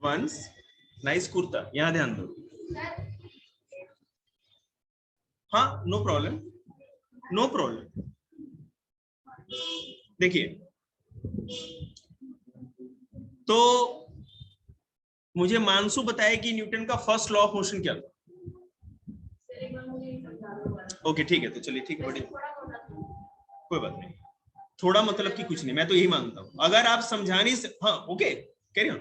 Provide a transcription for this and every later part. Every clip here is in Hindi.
वंस नाइस कुर्ता, यहां ध्यान दो। हाँ नो प्रॉब्लम, नो प्रॉब्लम। देखिए तो मुझे मानसू बताए कि न्यूटन का फर्स्ट लॉ ऑफ मोशन क्या था। ओके ठीक है, तो चलिए ठीक है, बढ़िया, कोई बात नहीं। थोड़ा मतलब कि कुछ नहीं, मैं तो यही मानता हूं। अगर आप समझा नहीं, हाँ ओके कैरी ऑन।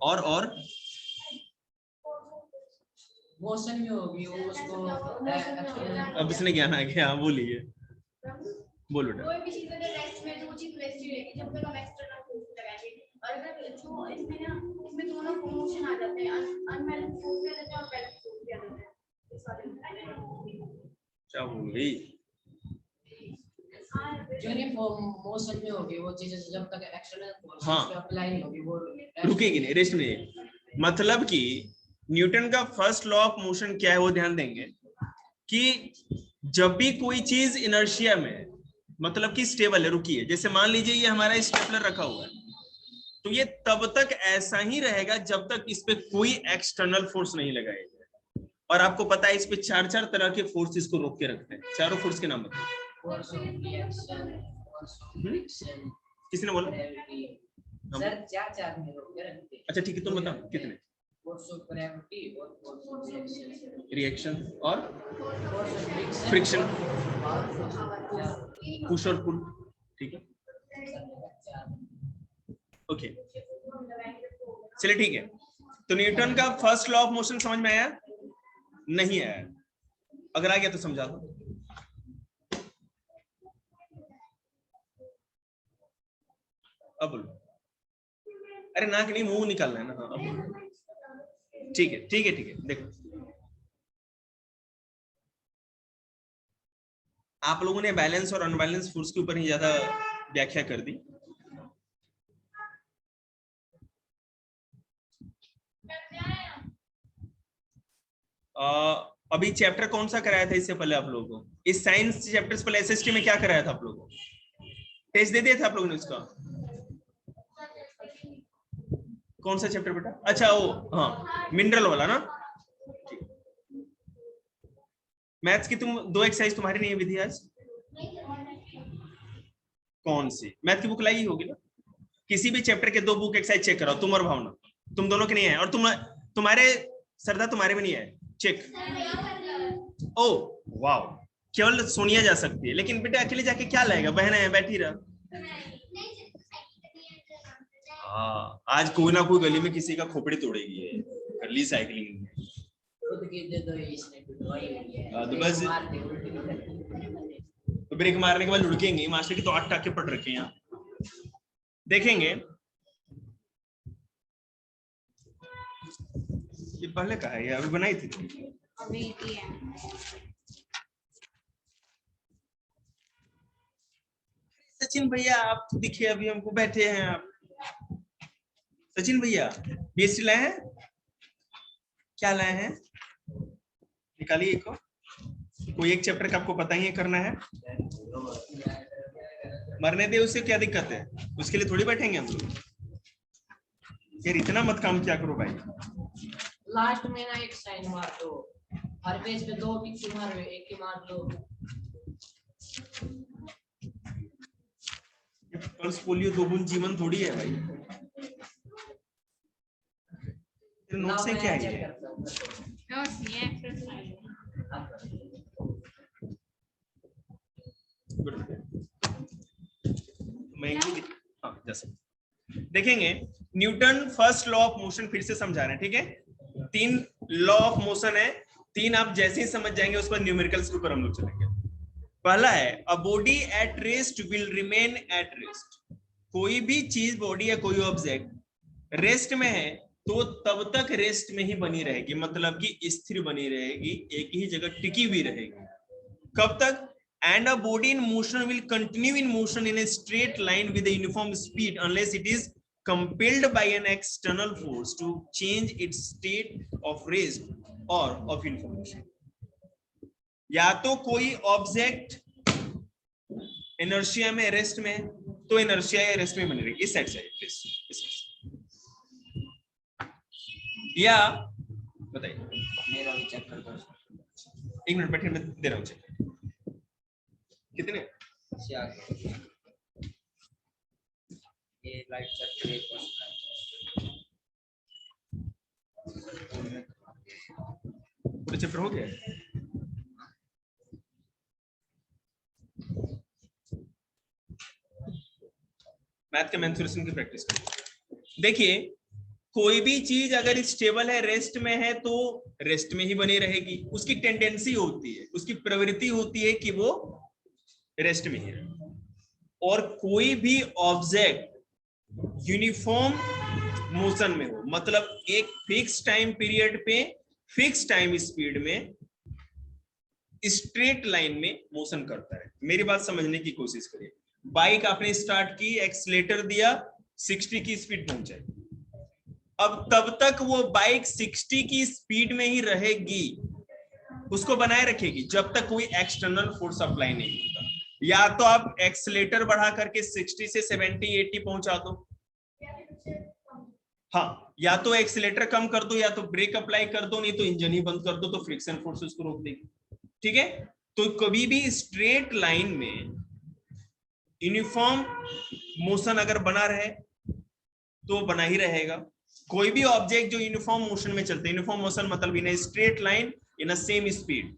और मोशन में होगी वो उसको अब इसने ज्ञान आ गया, हाँ बोलिए, बोलो बेटा। कोई भी चीज अगर रेस्ट में तो वो चीज रेस्ट ही रहेगी जब तक हम एक्सटर्नल फोर्स लगाएंगे। और अगर जो इसमें ना इसमें दोनों मोशन आ जाते हैं, अनबैलेंस फोर्स भी आ जाता है और बैलेंस फोर्स भी आ जाता है। इस वाले क्या बोल रही, जो नहीं मोशन में होगी वो चीजें जब तक एक्सटर्नल फोर्स हाँ पे अप्लाई नहीं होगी वो रुकेगी नहीं, रेस्ट में। मतलब कि न्यूटन का फर्स्ट लॉ ऑफ मोशन क्या है वो ध्यान देंगे कि जब भी कोई चीज इनर्शिया में है, मतलब कि स्टेबल है, रुकी है, जैसे मान लीजिए ये हमारा स्टेपलर रखा हुआ है, तो ये तब तक ऐसा ही रहेगा जब तक इस पे कोई एक्सटर्नल फोर्स नहीं लगाया जाए। और आपको पता है इस पे चार चार तरह के फोर्स इसको रोक के रखते हैं। चारों फोर्स के नाम बताइए। किसने बोला सर? चार में रोक के रखते हैं। अच्छा ठीक है, तुम बताओ कितने। फोर्स ऑफ ग्रेविटी और फोर्स ऑफ रिएक्शन और फ्रिक्शन, पुश और पुल, ठीक है ओके चलिए ठीक है। तो न्यूटन का फर्स्ट लॉ ऑफ मोशन समझ में आया? नहीं आया? अगर आ गया तो समझा दो। अब बोलो। अरे नाक नहीं, मुंह निकालना है ना। हाँ अब बोलो। ठीक है ठीक है ठीक है। देखो आप लोगों ने बैलेंस और अनबैलेंस फोर्स के ऊपर ही ज्यादा व्याख्या कर दी। अभी चैप्टर कौन सा कराया था इससे पहले आप लोगों को? इस साइंस चैप्टर से पहले एसएसटी में क्या कराया था आप लोगों को? टेस्ट दे दिया था आप लोगों ने उसका? कौन सा चैप्टर बेटा? अच्छा वो हाँ मिनरल वाला ना। मैथ्स की तुम दो एक्सरसाइज तुम्हारी नहीं है विधि आज? कौन सी? मैथ की बुक लाई होगी ना? किसी भी चैप्टर के दो बुक एक्सरसाइज चेक कराओ, तुम और भावना, तुम दोनों के नहीं है। और तुम्हारे सरदा तुम्हारे में नहीं है, चेक। ओ वाओ, केवल सोनिया जा सकती है, लेकिन बेटा अकेले जाके क्या लाएगा? बहन है बैठी रहा। हाँ आज कोई ना कोई गली में किसी का खोपड़ी तोड़ेगी है, गली साइकिलिंग। तो बस तो ब्रेक मारने के बाद लुढ़केंगे। मास्टर की तो 8 टाके पड़ रखे हैं यहाँ, देखेंगे। ये पहले कहा है, ये अभी बनाई थी। सचिन भैया आप तो दिखे अभी हमको, बैठे हैं आप। सचिन भैया बीएससी लाए हैं? क्या लाए हैं? निकालिए एक को। कोई एक चैप्टर का आपको पता ही है करना है। मरने दे, उससे क्या दिक्कत है? उसके लिए थोड़ी बैठेंगे हम लोग। यार इतना मत काम क्या करो भाई। लास्ट में ना एक साइन मार दो, हर पेज पे दो टिक मारो, एक ही मार दो। पल्स पोलियो दो बूंद जीवन थोड़ी है भाई। नोट से क्या है? हाँ जैसे देखेंगे Newton first law of motion फिर से समझा रहे हैं, ठीक है। 3 लॉ ऑफ मोशन है, 3 आप जैसे ही समझ जाएंगे उस पर न्यूमेरिकल्स के ऊपर हम लोग चलेंगे। पहला है a body at rest will remain at rest. कोई भी चीज, बॉडी या कोई ऑब्जेक्ट रेस्ट में है तो तब तक रेस्ट में ही बनी रहेगी, मतलब कि स्थिर बनी रहेगी, एक ही जगह टिकी हुई रहेगी। कब तक? and a body in motion will continue in motion in a straight line with a uniform speed unless it is compelled by an external force to change its state of rest or of information. या तो कोई ऑब्जेक्ट इनर्शिया में रेस्ट में, तो इनर्शिया या रेस्ट में बनी रहेगी। इस साइड से प्लीज, या बताइए। मेरा भी चेक कर दो। 1 मिनट बैठिए, मैं दे रहा हूँ चेक। कितने? ये लाइट चेक करिए। पूरे चैप्टर हो गया? मैथ के मेंसुरेशन की प्रैक्टिस करिए। देखिए, कोई भी चीज अगर स्टेबल है, रेस्ट में है, तो रेस्ट में ही बनी रहेगी। उसकी टेंडेंसी होती है, उसकी प्रवृत्ति होती है कि वो रेस्ट में ही रहे। और कोई भी ऑब्जेक्ट यूनिफॉर्म मोशन में हो, मतलब एक फिक्स टाइम पीरियड पे फिक्स टाइम स्पीड में स्ट्रेट लाइन में मोशन करता है। मेरी बात समझने की कोशिश करिए। बाइक आपने स्टार्ट की, एक्सीलेटर दिया, 60 की स्पीड पहुंचाई। अब तब तक वो बाइक 60 की स्पीड में ही रहेगी, उसको बनाए रखेगी जब तक कोई एक्सटर्नल फोर्स अप्लाई नहीं होता। या तो आप एक्सीलेटर बढ़ा करके 60 से 70 80 पहुंचा दो, हाँ, या तो एक्सीलेटर कम कर दो, या तो ब्रेक अप्लाई कर दो, नहीं तो इंजन ही बंद कर दो, तो फ्रिक्शन फोर्स उसको रोक देगी। ठीक है, तो कभी भी स्ट्रेट लाइन में यूनिफॉर्म मोशन अगर बना रहे तो बना ही रहेगा। कोई भी ऑब्जेक्ट जो यूनिफॉर्म मोशन में चलते, यूनिफॉर्म मोशन मतलब in straight line in a same speed.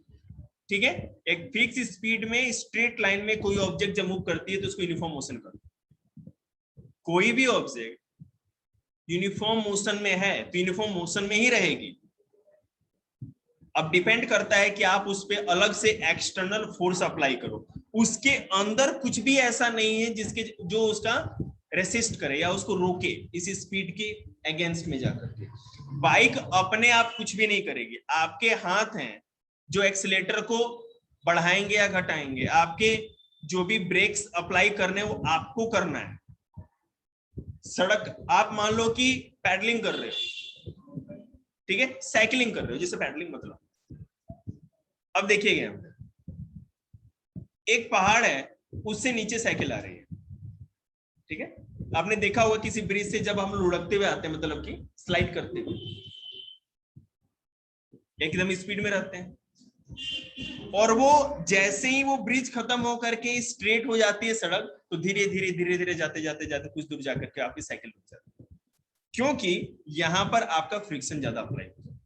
ठीक है, एक फिक्स स्पीड में स्ट्रेट लाइन में कोई ऑब्जेक्ट जब मूव करती है तो उसको यूनिफॉर्म मोशन करती है। कोई भी ऑब्जेक्ट यूनिफॉर्म मोशन में है तो यूनिफॉर्म मोशन में ही रहेगी। अब डिपेंड करता है कि आप उस पर अलग से एक्सटर्नल फोर्स अप्लाई करो। उसके अंदर कुछ भी ऐसा नहीं है जिसके जो उसका रेसिस्ट करे या उसको रोके इस स्पीड के अगेंस्ट में जाकर के। बाइक अपने आप कुछ भी नहीं करेगी, आपके हाथ हैं जो एक्सीलेटर को बढ़ाएंगे या घटाएंगे। आपके जो भी ब्रेक्स अप्लाई करने वो आपको करना है। सड़क आप मान लो कि पैडलिंग कर रहे हो, ठीक है, साइकिलिंग कर रहे हो, जिसे पैडलिंग मतलब। अब देखिएगा, एक पहाड़ है, उससे नीचे साइकिल आ रही है। ठीक है, आपने देखा होगा किसी ब्रिज से जब हम लुढ़कते हुए आते हैं, मतलब कि स्लाइड करते हुए, एकदम स्पीड में रहते हैं, और वो जैसे ही वो ब्रिज खत्म होकर के स्ट्रेट हो जाती है सड़क, तो धीरे धीरे धीरे धीरे जाते जाते जाते कुछ दूर जाकर के आपकी साइकिल रुक जाती है, क्योंकि यहां पर आपका फ्रिक्शन ज्यादा अप्लाई होता है।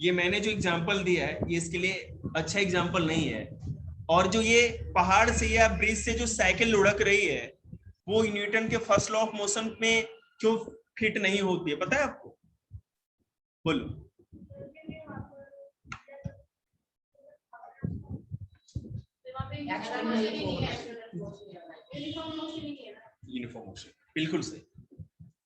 ये मैंने जो एग्जांपल दिया है ये इसके लिए अच्छा एग्जांपल नहीं है। और जो ये पहाड़ से या ब्रिज से जो साइकिल लुढ़क रही है, वो न्यूटन के फर्स्ट लॉ ऑफ मोशन में क्यों फिट नहीं होती है, पता है आपको? बोलो। यूनिफॉर्म मोशन, बिल्कुल सही।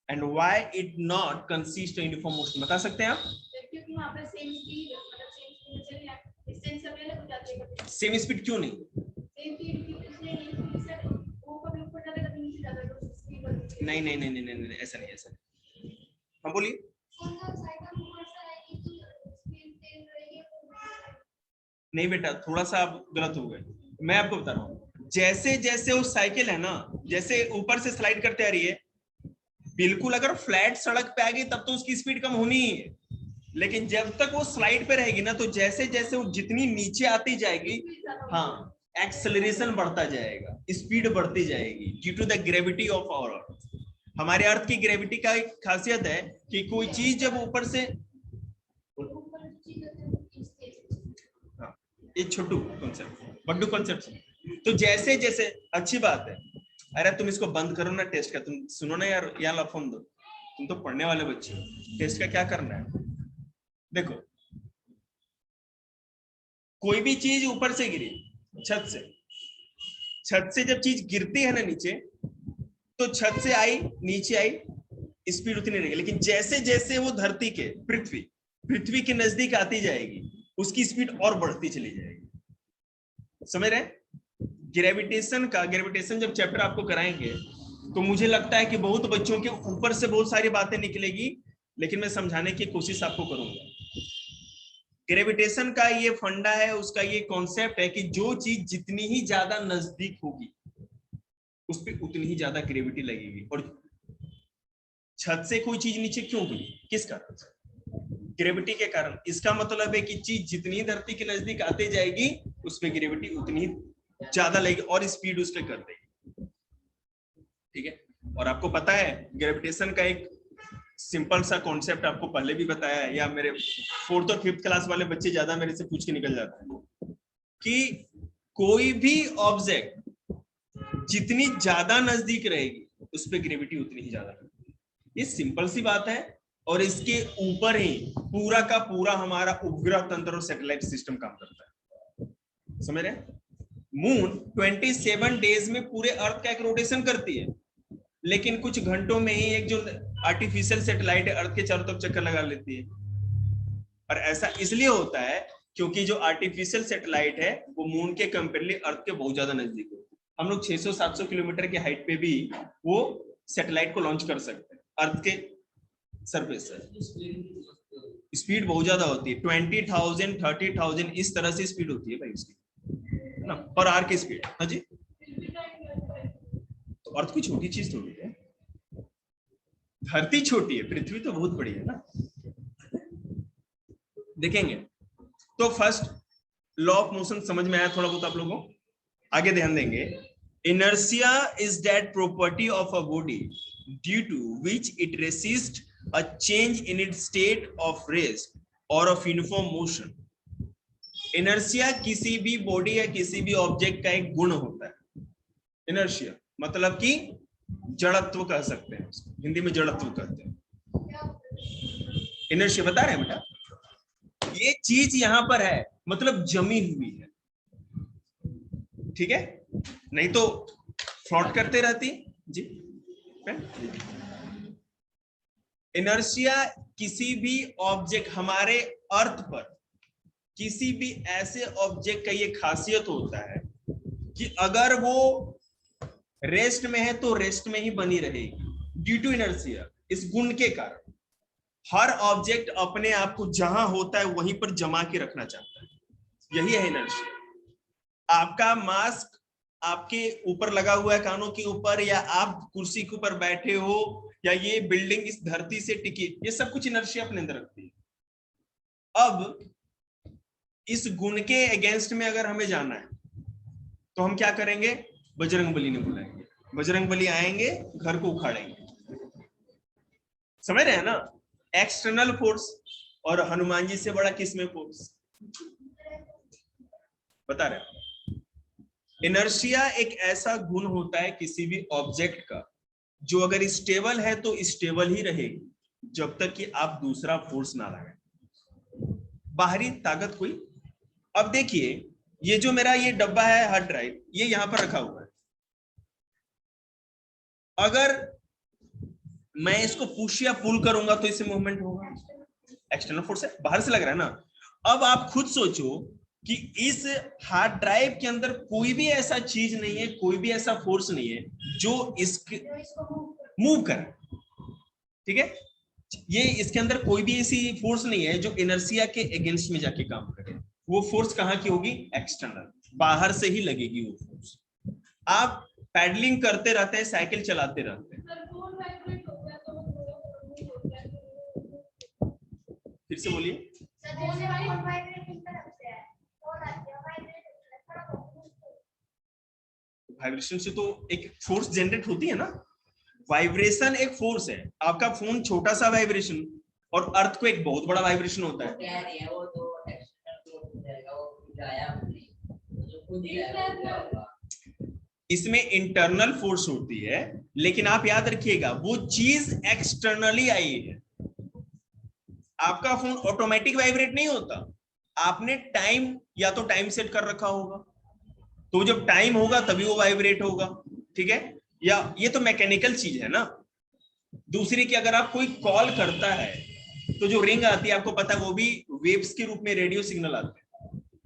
And why it not consist uniform motion, बता सकते हैं आप? क्योंकि वहां पे सेम स्पीड, मतलब सेम स्पीड में चल रहा है, डिस्टेंस अवेलेबल हो जाती है। सेम स्पीड क्यों नहीं? सेम स्पीड इसलिए नहीं, सर वो कभी ऊपर जाता है कभी नीचे जाता है, तो स्पीड बढ़ती है। नहीं नहीं नहीं नहीं नहीं, ऐसा नहीं, ऐसा नहीं। हाँ बोलिए। नहीं बेटा, थोड़ा सा आप गलत हो गए। मैं आपको बता रहा हूँ, जैसे जैसे वो साइकिल है ना, जैसे ऊपर से स्लाइड करते आ रही है, बिल्कुल अगर फ्लैट सड़क पे आ गई तब तो उसकी स्पीड कम होनी ही है, लेकिन जब तक वो स्लाइड पे रहेगी ना, तो जैसे जैसे वो जितनी नीचे आती जाएगी, हाँ, एक्सेलरेशन बढ़ता जाएगा, स्पीड बढ़ती जाएगी, due to the gravity of our earth. हमारे अर्थ की ग्रेविटी का एक खासियत है कि कोई चीज जब ऊपर से, ये छोटू कॉन्सेप्ट, बड्डू कॉन्सेप्ट, तो जैसे जैसे, अच्छी बात है। अरे तुम इसको बंद करो ना टेस्ट का, तुम सुनो ना यार, यहाँ लफोन दो, तुम तो पढ़ने वाले बच्चे हो, टेस्ट का क्या करना है? देखो, कोई भी चीज ऊपर से गिरी, छत से जब चीज गिरती है ना नीचे, तो छत से आई नीचे आई, स्पीड उतनी रहेगी, लेकिन जैसे जैसे वो धरती के, पृथ्वी के नजदीक आती जाएगी, उसकी स्पीड और बढ़ती चली जाएगी। समझ रहे? ग्रेविटेशन जब चैप्टर आपको कराएंगे तो मुझे लगता है कि बहुत बच्चों के ऊपर से बहुत सारी बातें निकलेगी, लेकिन मैं समझाने की कोशिश आपको करूंगा। ग्रेविटेशन का ये फंडा है, उसका ये कॉन्सेप्ट है कि जो चीज जितनी ही ज्यादा नजदीक होगी उस पर उतनी ही ज्यादा ग्रेविटी लगेगी। और छत से कोई चीज नीचे क्यों गिरी, किस कारण से? ग्रेविटी के कारण। इसका मतलब है कि चीज जितनी धरती के नजदीक आते जाएगी उस पर ग्रेविटी उतनी ही ज्यादा लगेगी और स्पीड उस पर कर देगी। ठीक है, और आपको पता है ग्रेविटेशन का एक सिंपल सा कॉन्सेप्ट आपको पहले भी बताया है, या मेरे 4th और 5th क्लास वाले बच्चे ज्यादा मेरे से पूछ के निकल जाते हैं कि कोई भी ऑब्जेक्ट जितनी ज्यादा नजदीक रहेगी उस पर ग्रेविटी उतनी ही ज्यादा लगेगी। ये सिंपल सी बात है, और इसके ऊपर ही पूरा का पूरा हमारा उपग्रह तंत्र और सैटेलाइट सिस्टम काम करता है। समझ रहे हैं? मून 27 डेज में पूरे अर्थ का एक रोटेशन करती है, लेकिन कुछ घंटों में ही एक जो आर्टिफिशियल सैटेलाइट है अर्थ के चारों तरफ चक्कर लगा लेती है। और ऐसा इसलिए होता है क्योंकि जो आर्टिफिशियल सैटेलाइट है वो मून के कंपेरेटिवली अर्थ के बहुत ज्यादा नजदीक होती है। हम लोग 600-700 किलोमीटर की हाइट पे भी वो सैटेलाइट को लॉन्च कर सकते हैं अर्थ के सरफेस से। स्पीड बहुत ज्यादा होती है, 20,000 30,000 इस तरह से स्पीड होती है भाई उसकी, है ना, पर आवर की स्पीड। हाँ जी, तो अर्थ कोई छोटी चीज थोड़ी है, धरती छोटी है, पृथ्वी तो बहुत बड़ी है ना। देखेंगे तो फर्स्ट लॉ ऑफ मोशन समझ में आया थोड़ा बहुत आप लोगों को? आगे ध्यान देंगे। Inertia is that property of a body due to which it resist a change in its state of rest or of uniform motion. Inertia किसी भी बॉडी या किसी भी ऑब्जेक्ट का एक गुण होता है। इनर्शिया मतलब कि जड़त्व कह सकते हैं, हिंदी में जड़त्व कहते हैं। इनर्शिया बता रहे हैं बेटा, ये चीज यहां पर है मतलब जमी हुई है, ठीक है, नहीं तो फ्लॉट करते रहती जी। इनर्शिया किसी भी ऑब्जेक्ट, हमारे अर्थ पर किसी भी ऐसे ऑब्जेक्ट का ये खासियत होता है कि अगर वो रेस्ट में है तो रेस्ट में ही बनी रहेगी ड्यू टू इनर्शिया। इस गुण के कारण हर ऑब्जेक्ट अपने आप को जहां होता है वहीं पर जमा के रखना चाहता है, यही है इनर्शिया। आपका मास्क आपके ऊपर लगा हुआ है कानों के ऊपर, या आप कुर्सी के ऊपर बैठे हो, या ये बिल्डिंग इस धरती से टिकी, ये सब कुछ इनर्शिया अपने अंदर रखती है। अब इस गुण के अगेंस्ट में अगर हमें जाना है तो हम क्या करेंगे? बजरंगबली ने बुलाएंगे, बजरंगबली आएंगे, घर को उखाड़ेंगे। समझ रहे हैं ना? एक्सटर्नल फोर्स, और हनुमान जी से बड़ा किसमें फोर्स? बता रहे। इनर्शिया एक ऐसा गुण होता है किसी भी ऑब्जेक्ट का जो अगर स्टेबल है तो स्टेबल ही रहेगी जब तक कि आप दूसरा फोर्स ना लगाएं, बाहरी ताकत कोई। अब देखिए ये जो मेरा ये डब्बा है हार्ड ड्राइव, ये यहां पर रखा हुआ है, अगर मैं इसको पुश या पुल करूंगा तो इससे मूवमेंट होगा, एक्सटर्नल फोर्स है, बाहर से लग रहा है ना। अब आप खुद सोचो कि इस हार्ड ड्राइव के अंदर कोई भी ऐसा चीज नहीं है, कोई भी ऐसा फोर्स नहीं है जो इसके मूव करे, ठीक है, ये इसके अंदर कोई भी ऐसी फोर्स नहीं है जो इनर्शिया के अगेंस्ट में जाके काम करे। वो फोर्स कहां की होगी? एक्सटर्नल, बाहर से ही लगेगी वो फोर्स। आप पैडलिंग करते रहते हैं, साइकिल चलाते रहते हैं, फिर से बोलिए। वाइब्रेशन से तो एक फोर्स जनरेट होती है ना, वाइब्रेशन एक फोर्स है। आपका फोन छोटा सा वाइब्रेशन और अर्थ को एक बहुत बड़ा वाइब्रेशन होता है। इसमें इंटरनल फोर्स होती है, लेकिन आप याद रखिएगा वो चीज एक्सटर्नली आई है। आपका फोन ऑटोमेटिक वाइब्रेट नहीं होता, आपने टाइम या तो टाइम सेट कर रखा होगा, तो जब टाइम होगा तभी वो वाइब्रेट होगा, ठीक है, या ये तो मैकेनिकल चीज है ना। दूसरी की अगर आप कोई कॉल करता है तो जो रिंग आती है आपको पता है वो भी वेव्स के रूप में रेडियो सिग्नल आते हैं,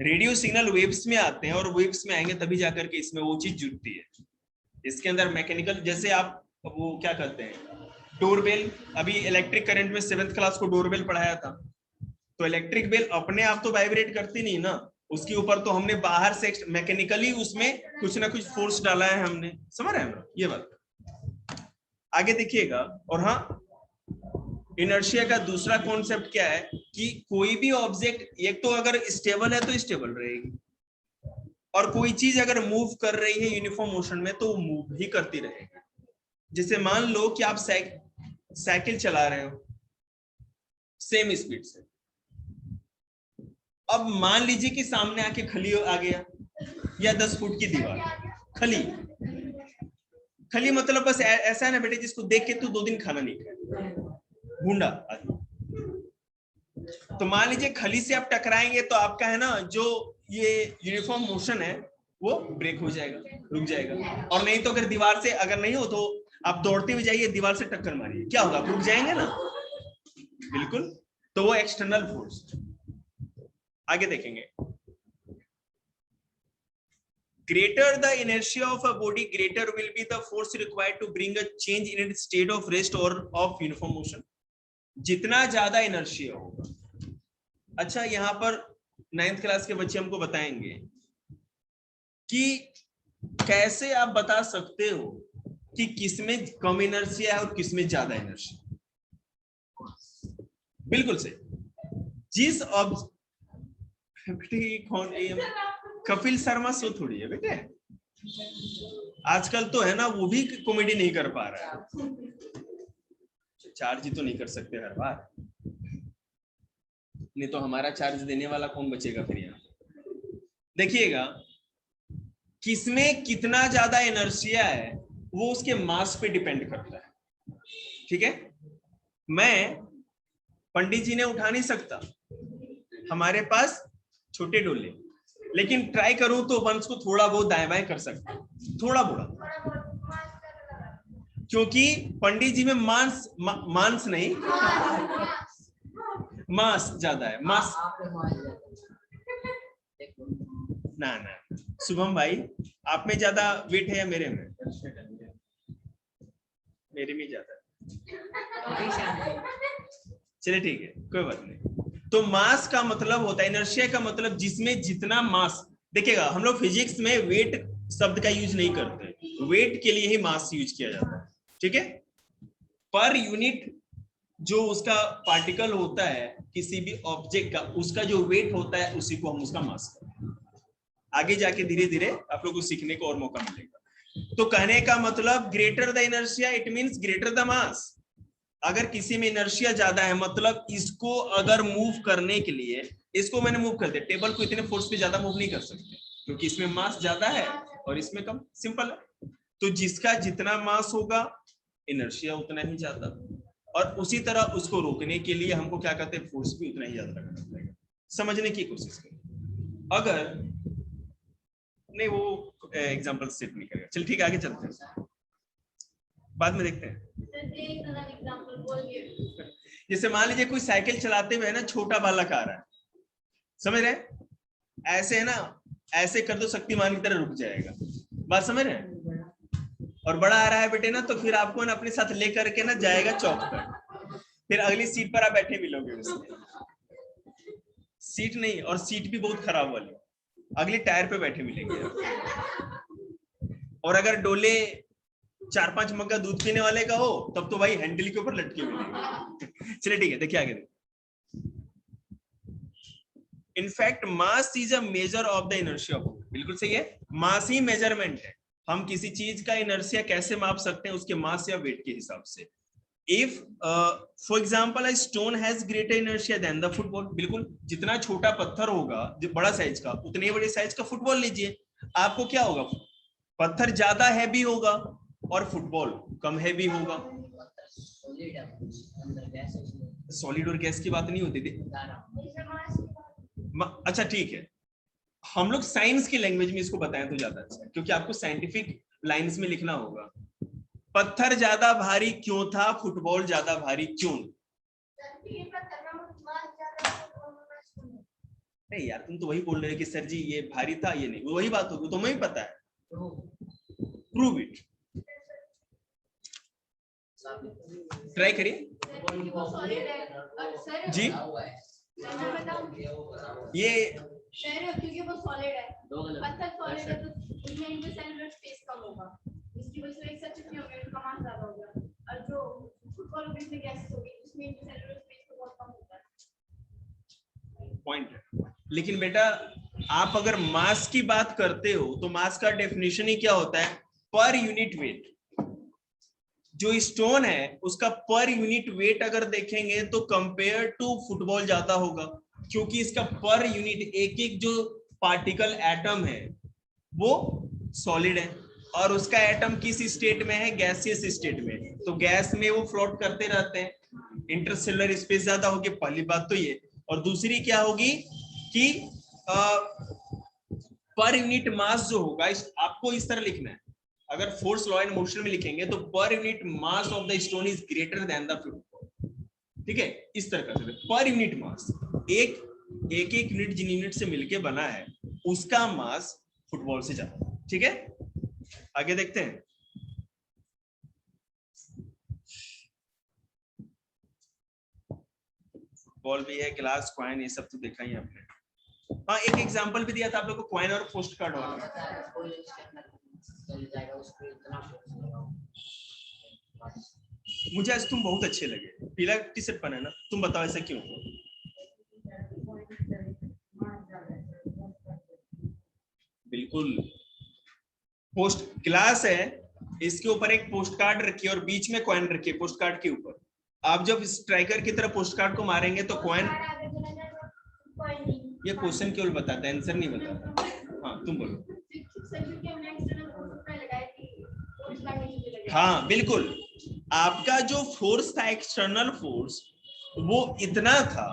रेडियो सिग्नल वेव्स में आते हैं, और वेव्स में आएंगे तभी जाकर के इसमें वो चीज जुड़ती है। इसके अंदर मैकेनिकल, जैसे आप वो क्या कहते हैं डोरबेल, अभी इलेक्ट्रिक करंट में 7th क्लास को डोरबेल पढ़ाया था, तो इलेक्ट्रिक बेल अपने आप तो वाइब्रेट करती नहीं ना, उसके ऊपर तो हमने बाहर से मैकेनिकली उसमें कुछ ना कुछ फोर्स डाला है हमने, समझ रहे हैं ना ये बात। आगे देखिएगा। और हाँ, इनर्शिया का दूसरा कॉन्सेप्ट क्या है कि कोई भी ऑब्जेक्ट एक तो अगर स्टेबल है तो स्टेबल रहेगी, और कोई चीज अगर मूव कर रही है यूनिफॉर्म मोशन में तो वो मूव ही करती रहेगी। जैसे मान लो कि आप साइकिल चला रहे हो सेम स्पीड से, अब मान लीजिए कि सामने आके खली आ गया या 10 फुट की दीवार, खली खली मतलब बस ऐसा है ना बेटे, जिसको देख के तू 2 दिन खाना नहीं खाए, भूंडा आदमी। तो मान लीजिए खली से आप टकराएंगे तो आपका है ना जो ये यूनिफॉर्म मोशन है वो ब्रेक हो जाएगा, रुक जाएगा। और नहीं तो अगर दीवार से अगर नहीं हो तो आप दौड़ते हुए जाइए, दीवार से टक्कर मारिए, क्या होगा, आप रुक जाएंगे ना, बिल्कुल। तो वो एक्सटर्नल फोर्स। आगे देखेंगे। Greater the inertia of a body, greater will be the force required to bring a change in its state of rest or of uniform motion. जितना ज्यादा इनर्शिया होगा। अच्छा, यहाँ पर 9th क्लास के बच्चे हमको बताएंगे कि कैसे आप बता सकते हो कि किसमें कम इनर्शिया है और किसमें ज्यादा इनर्शिया। बिल्कुल सही। जिस कौन कपिल शर्मा शो थोड़ी है बेटे, आजकल तो है ना वो भी कॉमेडी नहीं कर पा रहा है, चार्ज ही तो नहीं कर सकते हर बार, नहीं तो हमारा चार्ज देने वाला कौन बचेगा फिर यहाँ। देखिएगा किसमें कितना ज्यादा इनर्शिया है वो उसके मास पे डिपेंड करता है, ठीक है। मैं पंडित जी ने उठा नहीं सकता, हमारे पास छोटे डोले, लेकिन ट्राई करूं तो वंश को थोड़ा बहुत दाएं बाएं कर सकता हूं, थोड़ा बहुत, क्योंकि पंडित जी में मांस नहीं मास ज्यादा है, मास ना ना। शुभम भाई, आप में ज्यादा वेट है या मेरे में? मेरे में ज्यादा है, चलिए ठीक है, कोई बात नहीं। तो मास का मतलब होता है, इनर्शिया का मतलब जिसमें जितना मास। देखिएगा हम लोग फिजिक्स में वेट शब्द का यूज नहीं करते, वेट के लिए ही मास यूज किया जाता है, ठीक है। पर यूनिट जो उसका पार्टिकल होता है किसी भी ऑब्जेक्ट का, उसका जो वेट होता है उसी को हम उसका मास कहते हैं। आगे जाके धीरे धीरे आप लोग को सीखने को और मौका मिलेगा। तो कहने का मतलब greater the inertia it means greater the mass. अगर किसी में इनर्शिया ज्यादा है मतलब इसको अगर मूव करने के लिए, इसको मैंने मूव कर दिया, टेबल को इतने फोर्स पे ज्यादा मूव नहीं कर सकते क्योंकि इसमें मास ज्यादा है और इसमें कम, सिंपल है। तो जिसका जितना मास होगा इनर्शिया उतना ही ज्यादा, और उसी तरह उसको रोकने के लिए हमको क्या कहते हैं, फोर्स भी उतना ही ज्यादा लगना पड़ेगा। समझने की कोशिश करें। अगर नहीं वो एग्जांपल सेट नहीं करेगा, चल ठीक है आगे चलते हैं, बाद में देखते हैं। जैसे मान लीजिए कोई साइकिल चलाते हुए है ना, छोटा बालक आ रहा है, समझ रहे हैं, ऐसे है ना, ऐसे कर दो शक्तिमान की तरह रुक जाएगा, बात समझ रहे हैं। और बड़ा आ रहा है बेटे ना, तो फिर आपको ना अपने साथ लेकर के ना जाएगा चौक पर, फिर अगली सीट पर आप बैठे मिलोगे उसमें, सीट नहीं, और सीट भी बहुत खराब वाली, अगले टायर पे बैठे मिलेंगे। और अगर डोले 4-5 मग्गा दूध पीने वाले का हो तब तो भाई हैंडल के ऊपर लटके मिलेंगे। चलिए ठीक है, देखिए आगे in fact mass is a measure of the inertia. बिल्कुल सही है, मास ही मेजरमेंट है। हम किसी चीज का इनर्शिया कैसे माप सकते हैं, उसके मास या वेट के हिसाब से। If for example a stone has greater inertia than the football, बिल्कुल जितना छोटा पत्थर होगा बड़ा साइज का, उतने बड़े साइज का फुटबॉल लीजिए, आपको क्या होगा, पत्थर ज्यादा हैवी होगा और फुटबॉल कम हैवी होगा। सॉलिड और गैस की बात नहीं होती थी। अच्छा ठीक है, हम लोग साइंस की लैंग्वेज में इसको बताएं तो ज्यादा अच्छा है, क्योंकि आपको साइंटिफिक लाइंस में लिखना होगा। पत्थर ज्यादा भारी क्यों था, फुटबॉल ज्यादा भारी क्यों? नहीं यार, तुम तो वही बोल रहे हो कि सर जी ये भारी था, ये नहीं, वही बात होगी, तुम्हें ही पता है। प्रूव इट, ट्राई करिए जी। मैं बताऊं ये सर क्योंकि वो सॉलिड है, पत्थर सॉलिड है तो उसमें इंटरसेलुलर स्पेस कम होगा, इसकी वजह से एक सच नहीं होगा, इसका मास ज्यादा होगा। और जो फुटबॉल में गैसेस होगी उसमें इंटरसेलुलर स्पेस तो बहुत कम होता है। पॉइंट है, लेकिन बेटा आप अगर मास की बात करते हो तो मास का डेफिनेशन ही क्या होता है? Per unit weight. जो स्टोन है उसका पर यूनिट वेट अगर देखेंगे तो कंपेयर टू फुटबॉल ज्यादा होगा, क्योंकि इसका पर यूनिट एक एक जो पार्टिकल एटम है वो सॉलिड है, और उसका एटम किस स्टेट में है? गैसियस स्टेट में। तो गैस में वो फ्लोट करते रहते हैं, इंटरसेलुलर स्पेस ज्यादा होगी, पहली बात तो ये। और दूसरी क्या होगी कि पर यूनिट मास जो होगा, आपको इस तरह लिखना है, अगर फोर्स लॉ एंड मोशन में लिखेंगे तो per unit mass of the stone is greater than the football. ठीक है, इस तरह कर सकते, पर यूनिट मास, एक यूनिट जिन यूनिट से मिलके बना है उसका मास फुटबॉल से ज्यादा। ठीक है, आगे देखते हैं। बॉल भी है, ग्लास, कॉइन, ये सब तो देखा ही आपने। हाँ, एक एग्जांपल भी दिया था आप लोगों को कॉइन और पोस्ट कार्ड वाला। मुझे आज तुम बहुत अच्छे लगे, पीला टी शर्ट पहना है ना, तुम बताओ ऐसा क्यों? बिल्कुल, पोस्ट ग्लास है, इसके ऊपर एक पोस्ट कार्ड रखिए और बीच में कॉइन रखिए पोस्ट कार्ड के ऊपर। आप जब स्ट्राइकर की तरह पोस्ट कार्ड को मारेंगे तो कॉइन, ये क्वेश्चन केवल बताता है, आंसर नहीं बताता। हाँ तुम बोलो। हाँ बिल्कुल, आपका जो फोर्स था एक्सटर्नल फोर्स वो इतना था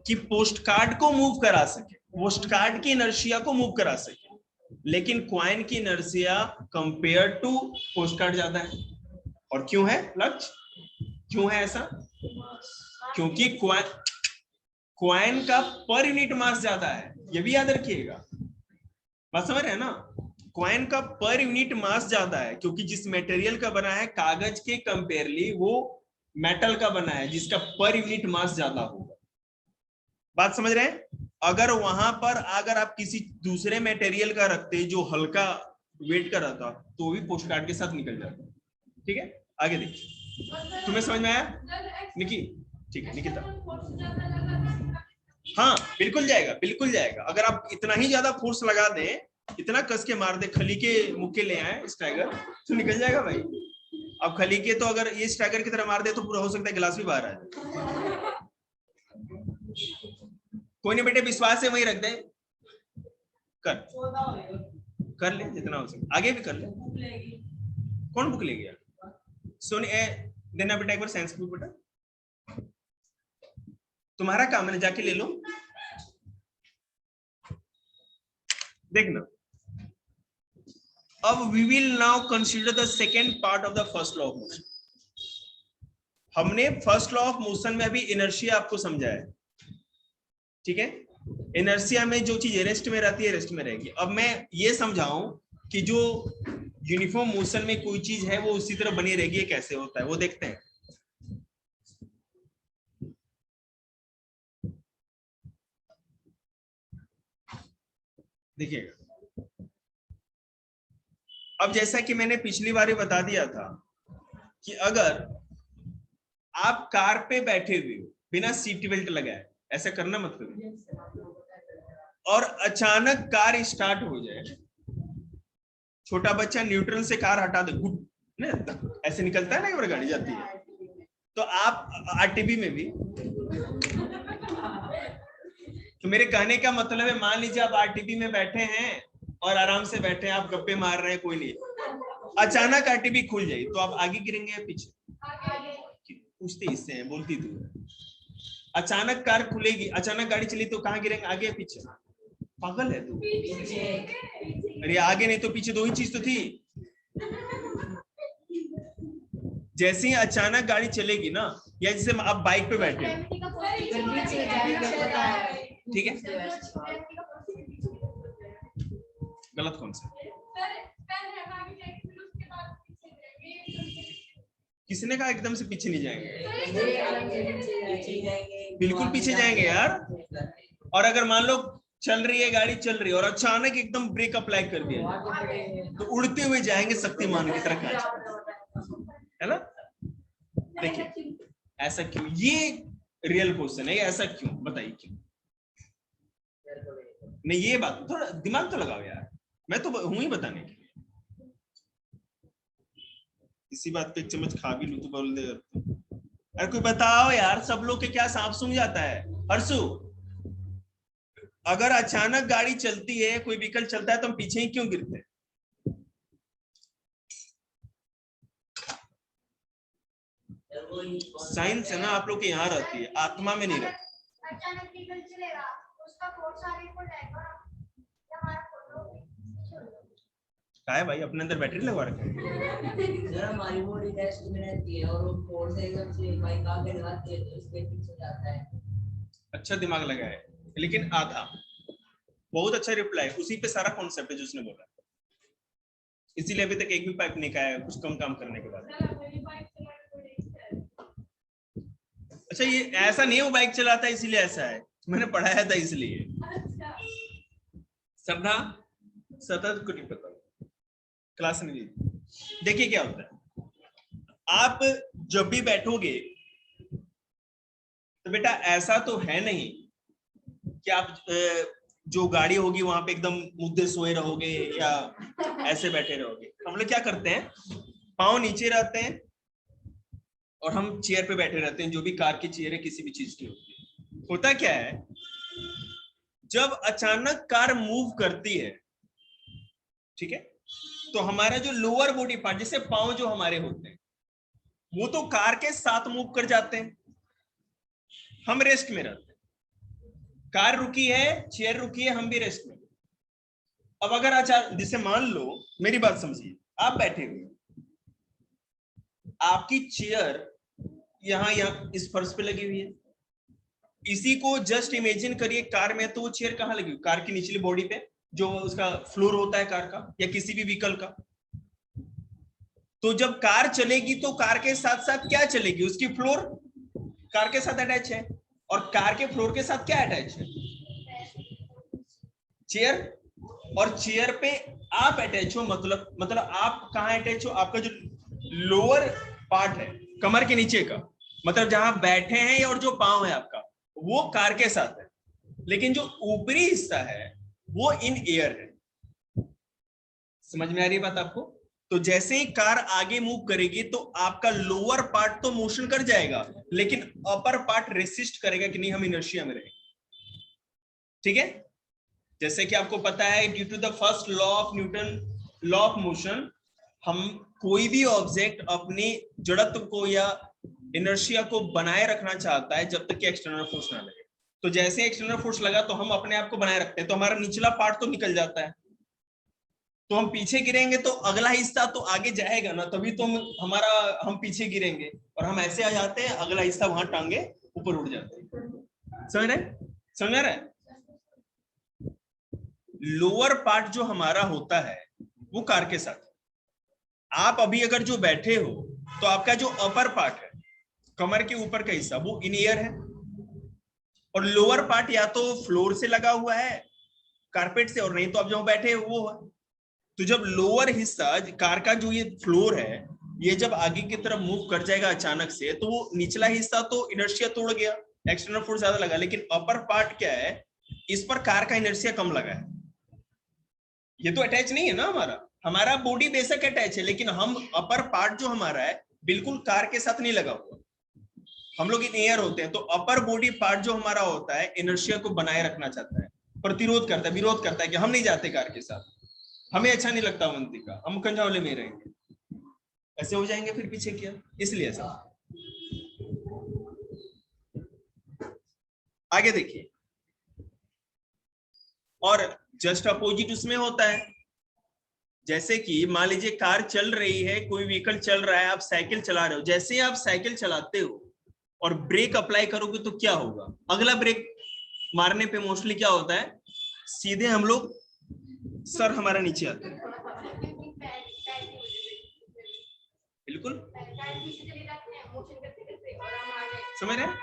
कि पोस्ट कार्ड को मूव करा सके, पोस्ट कार्ड की इनर्शिया को मूव करा सके, लेकिन क्वाइन की inertia compare to post card ज्यादा है। और क्यों है लक्ष्य, क्यों है ऐसा? क्योंकि क्वाइन का पर यूनिट मास ज्यादा है, ये भी याद रखिएगा, बात समझ रहे हैं ना? क्वाइन का पर यूनिट मास ज्यादा है क्योंकि जिस मटेरियल का बना है कागज के कंपेयरली वो मेटल का बना है जिसका पर यूनिट मास ज्यादा होगा। बात समझ रहे हैं? अगर वहां पर अगर आप किसी दूसरे मटेरियल का रखते जो हल्का वेट का रहता तो भी पोस्ट कार्ड के साथ निकल जाता। ठीक है, आगे देखिए, तुम्हें समझ में आया निकी? ठीक है निकिता। हाँ बिल्कुल जाएगा, बिल्कुल जाएगा। अगर आप इतना ही ज्यादा फोर्स लगा दें, इतना कस के मार दे, खली के मुक्के ले आए स्ट्राइकर, तो निकल जाएगा भाई। अब खली के तो अगर ये स्ट्राइकर की तरह मार दे तो पूरा हो सकता है गिलास भी बाहर आ जाए। कोई नहीं बेटे, विश्वास है वही रख दे, कर ले जितना हो सके, आगे भी कर ले। कौन बुक ले गया? सोनी देना बेटा एक बार साइंस बुक बेटा, तुम्हारा काम है जाके ले लो। देखना, अब we will now consider the second part of the first law of motion. हमने फर्स्ट लॉ ऑफ मोशन में अभी इनर्शिया आपको समझाया है, ठीक है? इनर्शिया में जो चीज रेस्ट में रहती है रेस्ट में रहेगी। अब मैं ये समझाऊं कि जो यूनिफॉर्म मोशन में कोई चीज है वो उसी तरह बनी रहेगी, कैसे होता है वो देखते हैं। देखिएगा, अब जैसा कि मैंने पिछली बार ही बता दिया था कि अगर आप कार पे बैठे हुए हो बिना सीट बेल्ट लगाए, ऐसा करना मत करो, और अचानक कार स्टार्ट हो जाए, छोटा बच्चा न्यूट्रल से कार हटा दे, गुड ऐसे निकलता है ना, एक बार गाड़ी जाती है, तो आप आरटीबी में भी, तो मेरे कहने का मतलब है, मान लीजिए आप आरटीबी में बैठे हैं और आराम से बैठे हैं, आप गप्पे मार रहे हैं, कोई नहीं, अचानक आरटीबी खुल जाए तो आप आगे गिरेंगे या पीछे? पूछते इससे हैं, बोलती तू। अचानक कार खुलेगी, अचानक गाड़ी चली तो कहाँ गिरेंगे, आगे या पीछे? पागल है तू? अरे आगे नहीं तो पीछे, दो ही चीज तो थी। जैसे ही अचानक गाड़ी चलेगी ना, या जैसे आप बाइक पे बैठे हो, ठीक है, गलत कौन सा? किसने कहा एकदम से पीछे नहीं जाएंगे? बिल्कुल पीछे जाएंगे यार, और अगर मान लो चल रही है गाड़ी, चल रही है और अचानक एकदम ब्रेक अप्लाई कर दिया तो उड़ते हुए जाएंगे शक्तिमान की तरह कांच, है ना। देखिए ऐसा क्यों, ये रियल क्वेश्चन है, ऐसा क्यों बताइए क्यों। नहीं ये बात थोड़ा दिमाग तो लगाओ यार, मैं तो हूं ही बताने के लिए। इसी बात पे एक चम्मच खा भी लूं तो बोल दे। अरे कोई बताओ यार, सब लोग के क्या सांप सूंघ जाता है। हर्षु, अगर अचानक गाड़ी चलती है, कोई व्हीकल चलता है तो हम पीछे ही क्यों गिरते हैं? साइंस है ना आप लोग के यहाँ रहती है, आत्मा में नहीं रहती। अचानक व्हीकल चलेगा, उसका फोर्स आगे को जाएगा, हमारा फोटो क्या है भाई, अपने अंदर बैटरी लगवा रखे हैं? सर हमारी बॉडी रेस्ट में रहती है और वो फोर्स एकदम से बाइक आगे लगाती है तो इसके पीछे जाता है। अच्छा दिमाग लगा है, लेकिन आधा। बहुत अच्छा रिप्लाई, उसी पे सारा कॉन्सेप्ट है जो उसने बोला, इसीलिए अभी तक एक भी पाइप नहीं खाया कुछ कम काम करने के बाद। अच्छा ये ऐसा नहीं है वो बाइक चलाता है इसीलिए ऐसा है, मैंने पढ़ाया था इसलिए। श्रद्धा सतत को नहीं पता, क्लास नहीं ली। देखिए क्या होता है, आप जब भी बैठोगे तो बेटा ऐसा तो है नहीं कि आप जो गाड़ी होगी वहां पे एकदम मुद्दे सोए रहोगे या ऐसे बैठे रहोगे। हम लोग क्या करते हैं, पाँव नीचे रहते हैं और हम चेयर पे बैठे रहते हैं, जो भी कार की चेयर है किसी भी चीज की होती है। होता क्या है, जब अचानक कार मूव करती है, ठीक है, तो हमारा जो लोअर बॉडी पार्ट जैसे पाँव जो हमारे होते हैं वो तो कार के साथ मूव कर जाते हैं, हम रेस्ट में रहते हैं। कार रुकी है, चेयर रुकी है, हम भी रेस्ट में। अब अगर अचानक जैसे मान लो, मेरी बात समझिए, आप बैठे हुए, आपकी चेयर यहाँ इस फर्श पे लगी हुई है, इसी को जस्ट इमेजिन करिए कार में, तो वो चेयर कहाँ लगी हुई, कार की निचली बॉडी पे, जो उसका फ्लोर होता है कार का या किसी भी व्हीकल का। तो जब कार चलेगी तो कार के साथ साथ क्या चलेगी, उसकी फ्लोर कार के साथ अटैच है, और कार के फ्लोर के साथ क्या अटैच है, चेयर। और चेयर पे आप अटैच हो, मतलब आप कहाँ अटैच हो, आपका जो लोअर पार्ट है कमर के नीचे का, मतलब जहां बैठे हैं और जो पांव है आपका वो कार के साथ है, लेकिन जो ऊपरी हिस्सा है वो इन एयर है। समझ में आ रही है बात आपको? तो जैसे ही कार आगे मूव करेगी तो आपका लोअर पार्ट तो मोशन कर जाएगा, लेकिन अपर पार्ट रेसिस्ट करेगा कि नहीं हम इनर्शिया में रहेंगे। ठीक है, जैसे कि आपको पता है due to the first law of Newton, law of motion, हम कोई भी ऑब्जेक्ट अपनी जड़त्व को या इनर्शिया को बनाए रखना चाहता है जब तक कि एक्सटर्नल फोर्स ना लगे। तो जैसे एक्सटर्नल फोर्स लगा तो हम अपने आप को बनाए रखते हैं, तो हमारा निचला पार्ट तो निकल जाता है, तो हम पीछे गिरेंगे तो अगला हिस्सा तो आगे जाएगा ना, तभी तो हम पीछे गिरेंगे, और हम ऐसे आ जाते हैं अगला हिस्सा वहां टांगे ऊपर उड़ जाते हैं। समझ रहे हैं? लोअर पार्ट जो हमारा होता है वो कार के साथ। आप अभी अगर जो बैठे हो तो आपका जो अपर पार्ट है कमर के ऊपर का हिस्सा वो इन ईयर है, और लोअर पार्ट या तो फ्लोर से लगा हुआ है कारपेट से, और नहीं तो आप जो बैठे हो वो है। तो जब लोअर हिस्सा कार का जो ये फ्लोर है ये जब आगे की तरफ मूव कर जाएगा अचानक से, तो वो निचला हिस्सा तो इनर्शिया तोड़ गया, एक्सटर्नल फोर्स ज्यादा लगा, लेकिन अपर पार्ट क्या है, इस पर कार का इनर्शिया कम लगा है। ये तो अटैच नहीं है ना, हमारा बॉडी बेशक अटैच है, लेकिन हम अपर पार्ट जो हमारा है बिल्कुल कार के साथ नहीं लगा हुआ, हम लोग इन एयर होते हैं। तो अपर बॉडी पार्ट जो हमारा होता है इनर्शिया को बनाए रखना चाहता है, प्रतिरोध करता है, विरोध करता है कि हम नहीं जाते कार के साथ, हमें अच्छा नहीं लगता अवंती का, हम कंझावले में रहेंगे, ऐसे हो जाएंगे फिर पीछे किया, इसलिए ऐसा। आगे देखिए, और जस्ट अपोजिट उसमें होता है, जैसे कि मान लीजिए कार चल रही है, कोई व्हीकल चल रहा है, आप साइकिल चला रहे हो, जैसे ही आप साइकिल चलाते हो और ब्रेक अप्लाई करोगे तो क्या होगा, अगला ब्रेक मारने पे मोस्टली क्या होता है, सीधे हम लोग सर हमारा नीचे आता है, बिल्कुल समझ रहे हैं?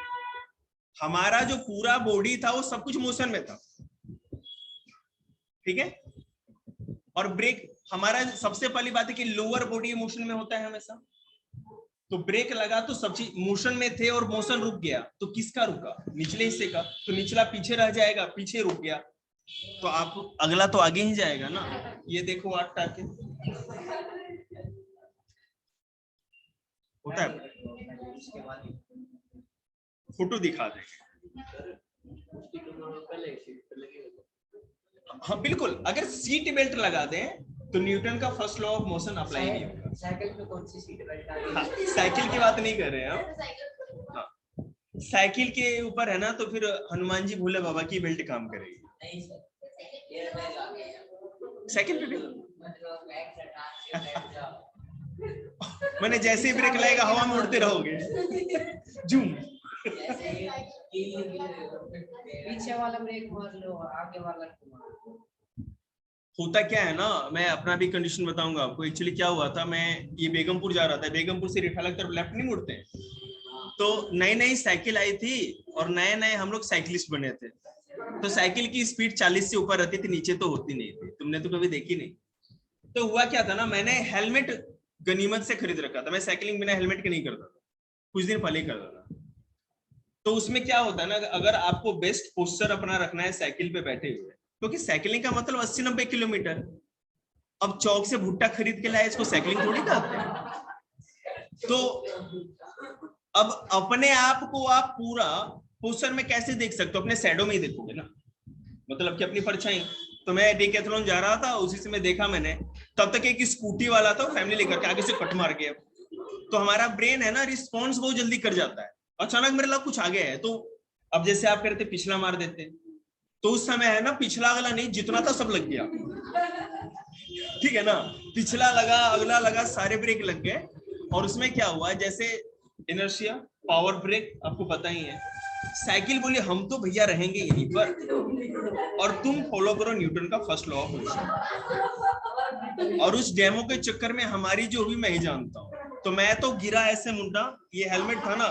हमारा जो पूरा बॉडी था वो सब कुछ मोशन में था, ठीक है। और ब्रेक हमारा सबसे पहली बात है कि लोअर बॉडी मोशन में होता है हमेशा, तो ब्रेक लगा तो सब चीज मोशन में थे और मोशन रुक गया, तो किसका रुका? निचले हिस्से का। तो निचला पीछे रह जाएगा, पीछे रुक गया, तो आप अगला तो आगे ही जाएगा ना। ये देखो 8 टाके होता है, फोटो दिखा देंगे। हाँ बिल्कुल, अगर सीट बेल्ट लगा दें तो न्यूटन का first law of motion apply नहीं होगा। साइकिल में कौन सी सीट बेल्ट आ हाँ, साइकिल की बात नहीं कर रहे हैं हम। हाँ, साइकिल के ऊपर है ना, तो फिर हनुमान जी भोले बाबा की बेल्ट काम करेगी। नहीं सर, ये मैं आ गया साइकिल पे भी मतलब बैक से टांग के बैठ जाओ। मैंने जैसे ही ब्रेक लगाएगा हवा में उड़ते रहोगे जूम। जैसे पीछे वाला ब्रेक मार लो, आगे वाला घुमा। होता क्या है ना, मैं अपना भी कंडीशन बताऊंगा आपको। एक्चुअली क्या हुआ था, मैं ये बेगमपुर जा रहा था, बेगमपुर से रिठाला की तरफ लेफ्ट नहीं मुड़ते हैं, तो नई नई साइकिल आई थी और नए नए हम लोग साइकिलिस्ट बने थे, तो साइकिल की स्पीड 40 से ऊपर रहती थी, नीचे तो होती नहीं थी। तुमने तो कभी देखी नहीं। तो हुआ क्या था ना, मैंने हेलमेट गनीमत से खरीद रखा था। मैं साइकिलिंग बिना हेलमेट के नहीं करता था, कुछ दिन पहले ही करता था। तो उसमें क्या होता है ना, अगर आपको बेस्ट पोस्चर अपना रखना है साइकिल पे बैठे हुए, क्योंकि साइकिलिंग का मतलब 80-90 किलोमीटर। अब चौक से भुट्टा खरीद के लाए, इसको साइकिलिंग थोड़ी कहते हैं। तो अब अपने आप को आप पूरा पोस्चर में कैसे देख सकते हो? अपने शैडो में ही देखोगे ना, मतलब कि अपनी परछाई। तो मैं डिकैथलॉन जा रहा था, उसी समय देखा मैंने, तब तक एक स्कूटी वाला था, फैमिली लेकर के आगे से कट मार गया। तो हमारा ब्रेन है ना, रिस्पॉन्स बहुत जल्दी कर जाता है। अचानक मेरे लग कुछ आ गया है, तो अब जैसे आप करते पिछला मार देते, तो उस समय है ना, पिछला अगला नहीं, जितना था सब लग गया, ठीक है ना। पिछला लगा, अगला लगा, सारे ब्रेक लग गए। और उसमें क्या हुआ, जैसे इनर्शिया, पावर ब्रेक, आपको पता ही है। साइकिल बोली हम तो भैया रहेंगे यहीं पर, और तुम फॉलो करो न्यूटन का फर्स्ट लॉ ऑफ मोशन। और उस डेमो के चक्कर में हमारी जो हुई मैं ही जानता हूँ। तो मैं तो गिरा ऐसे मुंडा, ये हेलमेट था ना।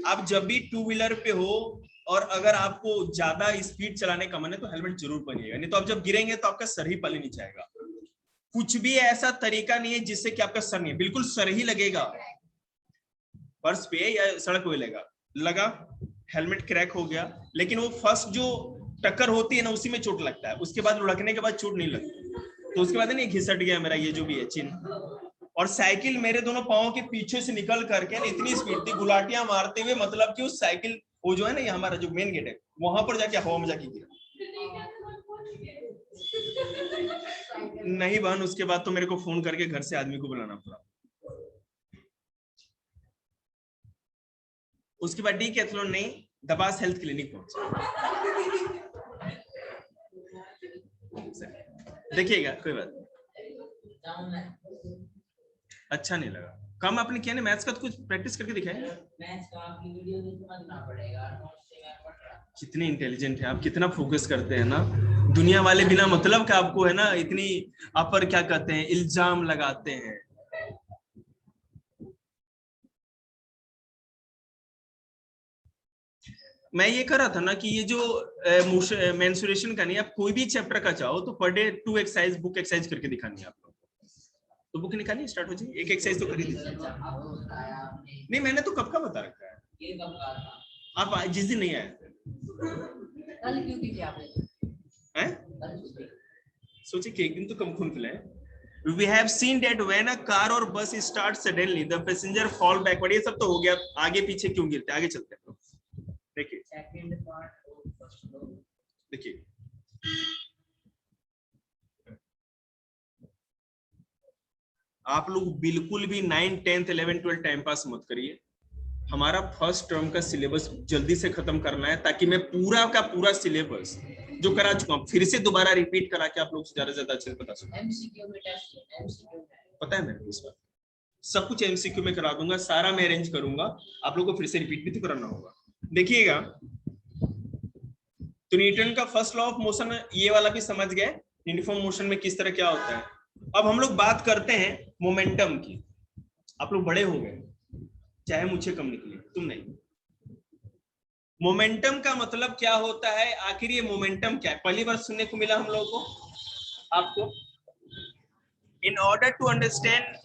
आप जब भी 2 व्हीलर पे हो और अगर आपको ज्यादा स्पीड चलाने का मन है तो हेलमेट जरूर पहनिएगा, नहीं तो आप जब गिरेंगे तो आपका सर ही पहले नीचे आएगा। कुछ भी ऐसा तरीका नहीं है जिससे कि आपका सर नहीं, बिल्कुल सर ही लगेगा फर्श पे या सड़क पे लगा, हेलमेट क्रैक हो गया। लेकिन वो फर्स्ट जो टक्कर होती है ना, उसी में चोट लगता है, उसके बाद लुढ़कने के बाद चोट नहीं लगती। तो उसके बाद नहीं घिसट गया मेरा ये जो भी है चिन्ह। और साइकिल मेरे दोनों पांवों के पीछे से निकल करके ना इतनी स्पीड थी, गुलाटियां मारते हुए, मतलब कि उस साइकिल वो जो है ना, ये हमारा जो मेन गेट है वहां पर जाके हवा में जाके गिरा। नहीं बहन, उसके बाद तो मेरे को फोन करके घर से आदमी को बुलाना पड़ा। उसके बाद डिकैथलॉन नहीं, दबास हेल्थ क्लिनिक पहुंचा। देखिएगा, कोई बात नहीं। अच्छा नहीं लगा, कम आपने किया ना, मैथ्स का तो कुछ प्रैक्टिस करके दिखाया। मैथ्स का आपकी वीडियो भी समझना पड़ेगा, नोट्स से मैं पढ़ रहा। कितने इंटेलिजेंट है आप, कितना फोकस करते हैं ना। दुनिया वाले बिना मतलब का आपको है ना इतनी आप पर क्या कहते हैं, इल्जाम लगाते हैं। मैं ये कर रहा था ना कि ये जो मेंस्ट्रुएशन का नहीं, आप कोई भी चैप्टर का चाहो तो per day 2 exercise book exercise करके दिखानी है आपको। तो बुक निकालिए, स्टार्ट हो जाए, एक एक्सरसाइज तो कर ही दीजिए। नहीं मैंने तो कब का बता रखा है, ये कब का था? आप जिस दिन नहीं आए थे। कल क्यों की थी आपने? हैं? सोचे कि एक दिन तो कम खून पिलाएं। We have seen that when a car or bus starts suddenly, the passenger fall backward। ये सब तो हो गया, आगे पीछे क्यों गिरते, आगे चलते हैं। देखिए सेकंड पार्ट फर्स्ट लो। देखिए, आप लोग बिल्कुल भी 9, 10th, 11, 12 टाइम पास मत करिए। हमारा फर्स्ट टर्म का सिलेबस जल्दी से खत्म करना है, ताकि मैं पूरा का पूरा सिलेबस जो करा चुका हूं फिर से दोबारा रिपीट करा के आप लोग ज्यादा से ज्यादा अच्छे से बता सकूं। एमसीक्यू में टेस्ट, एमसीक्यू में पता है मेरे को इस बार सब कुछ एमसीक्यू में करा दूंगा, सारा मैं अरेंज करूंगा, आप लोगों को फिर से रिपीट भी तो कराना होगा। देखिएगा, तो न्यूटन का फर्स्ट लॉ ऑफ मोशन ये वाला भी समझ गए, यूनिफॉर्म मोशन में किस तरह क्या होता है। अब हम लोग बात करते हैं मोमेंटम की। आप लोग बड़े हो गए, चाहे मुझे कम निकले, तुम नहीं। मोमेंटम का मतलब क्या होता है, आखिर ये मोमेंटम क्या है, पहली बार सुनने को मिला हम लोगों को, आपको। In order to understand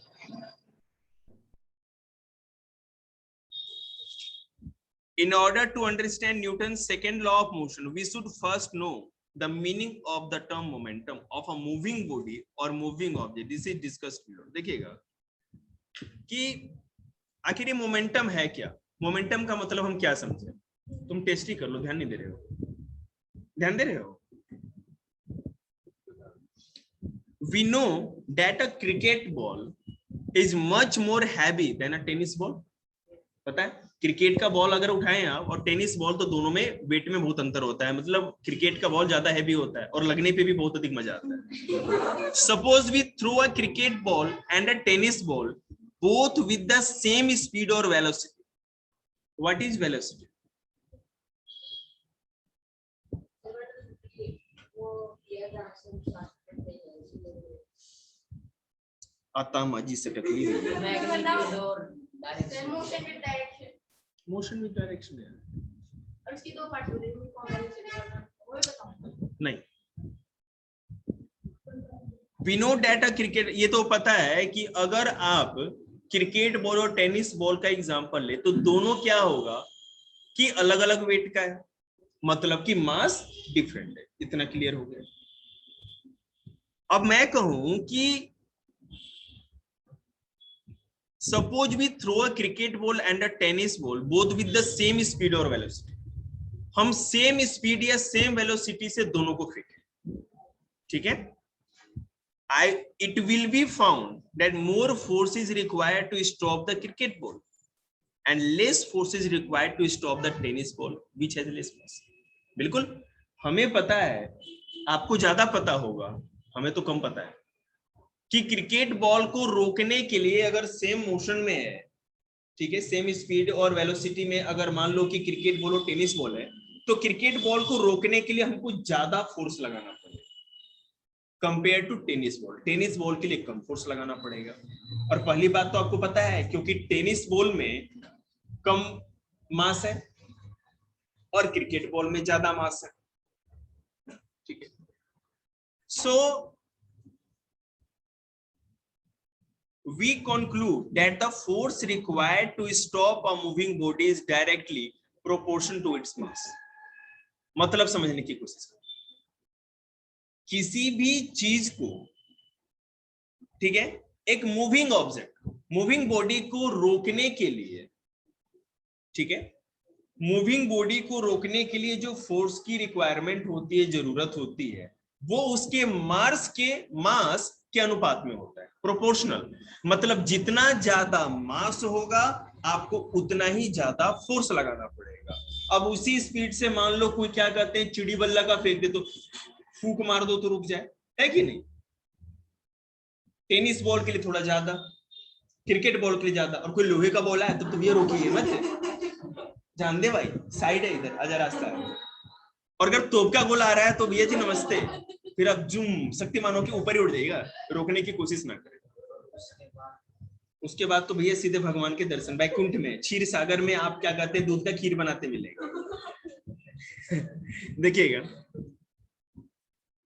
Newton's second law of motion, we should first know the meaning of the term momentum of a moving body or moving object. This is discussed below. देखिएगा कि आखिर ये मोमेंटम है क्या, मोमेंटम का मतलब हम क्या समझे। तुम टेस्ट ही कर लो, ध्यान नहीं दे रहे हो, ध्यान दे रहे हो। We know that a cricket ball is much more heavy than a tennis ball. पता है, क्रिकेट का बॉल अगर उठाएं आप और टेनिस बॉल, तो दोनों में वेट में बहुत अंतर होता है। मतलब क्रिकेट का बॉल ज्यादा हैवी होता है और लगने पे भी बहुत अधिक मजा आता है। Suppose we throw a cricket ball and a tennis ball both with the same speed और वेलोसिटी। What is velocity? आता माजी से टकली हुई है। Motion with direction, motion with direction है और उसकी दो पार्ट होते हैं, कौन सा वो बताओ। नहीं, we know that a cricket, ये तो पता है कि अगर आप क्रिकेट बॉल और टेनिस बॉल का एग्जांपल ले तो दोनों क्या होगा कि अलग अलग वेट का है, मतलब कि मास डिफरेंट है। इतना क्लियर हो गया। अब मैं कहूं कि suppose we throw a cricket ball and a tennis ball both with the same speed और वेलोसिटी, हम सेम स्पीड या सेम वेलोसिटी से दोनों को फेंकें, ठीक है। It will be found that more force is required to stop the cricket ball and less force is required to stop the tennis ball which has less mass. बिल्कुल हमें पता है, आपको ज्यादा पता होगा, हमें तो कम पता है कि क्रिकेट बॉल को रोकने के लिए अगर सेम मोशन में है, ठीक है, सेम स्पीड और वेलोसिटी में, अगर मान लो कि क्रिकेट बॉल और टेनिस बॉल है, तो क्रिकेट बॉल को रोकने के लिए हमको ज्यादा फोर्स लगाना पड़ेगा compare to tennis ball. Tennis ball के लिए कम फोर्स लगाना पड़ेगा। और पहली बात तो आपको पता है, क्योंकि टेनिस बॉल में कम मास है और क्रिकेट बॉल में ज्यादा मास है, ठीक है। So we conclude that the force required to stop a moving body is directly proportional to its mass. मतलब समझने की कोशिश करें, किसी भी चीज को, ठीक है, एक मूविंग ऑब्जेक्ट, मूविंग बॉडी को रोकने के लिए, ठीक है, मूविंग बॉडी को रोकने के लिए जो फोर्स की रिक्वायरमेंट होती है, जरूरत होती है, वो उसके मास के अनुपात में होता है, प्रोपोर्शनल। मतलब जितना ज्यादा मास होगा आपको उतना ही ज्यादा फोर्स लगाना पड़ेगा। अब उसी स्पीड से मान लो कोई क्या कहते हैं, चिड़ी बल्ला का फेंक दे तो फूक मार दो तो रुक जाए, है कि नहीं। टेनिस बॉल के लिए थोड़ा ज्यादा, क्रिकेट बॉल के लिए ज्यादा, और कोई लोहे का बॉल है तो भैया रोकिए मत, जान दे भाई, साइड है इधर, आजा रास्ता है। और अगर तोप का गोला आ रहा है तो भैया जी नमस्ते, फिर आप जूम शक्तिमानों के ऊपर ही उड़ जाएगा, रोकने की कोशिश ना करें। उसके बाद तो भैया सीधे भगवान के दर्शन, बैकुंठ में, क्षीर सागर में आप क्या कहते हैं, दूध का खीर बनाते मिलेगा। देखिएगा,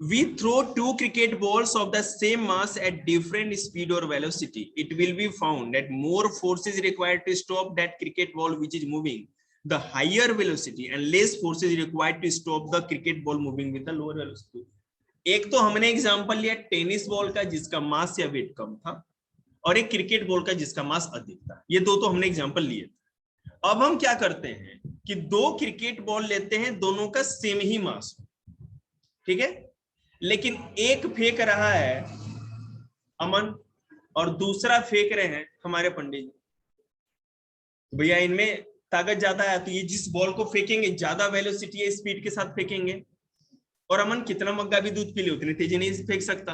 we throw two cricket balls of the same mass at different speed or velocity, it will be found that more force is required to stop that cricket ball which is moving the higher velocity and less force is required to stop the cricket ball moving with the lower velocity. एक तो हमने एग्जांपल लिया टेनिस बॉल का जिसका मास या वेट कम था, और एक क्रिकेट बॉल का जिसका मास अधिक था। ये दो तो हमने एग्जांपल लिए। अब हम क्या करते हैं कि दो क्रिकेट बॉल लेते हैं, दोनों का सेम ही मास, ठीक है, लेकिन एक फेंक रहा है अमन और दूसरा फेंक रहे हैं हमारे पंडित जी। भैया इनमें ताकत ज्यादा है, तो ये जिस बॉल को फेंकेंगे ज्यादा वेलोसिटी या स्पीड के साथ फेंकेंगे, और अमन कितना मग्गा भी दूध पी ले उतनी तेजी नहीं फेंक सकता।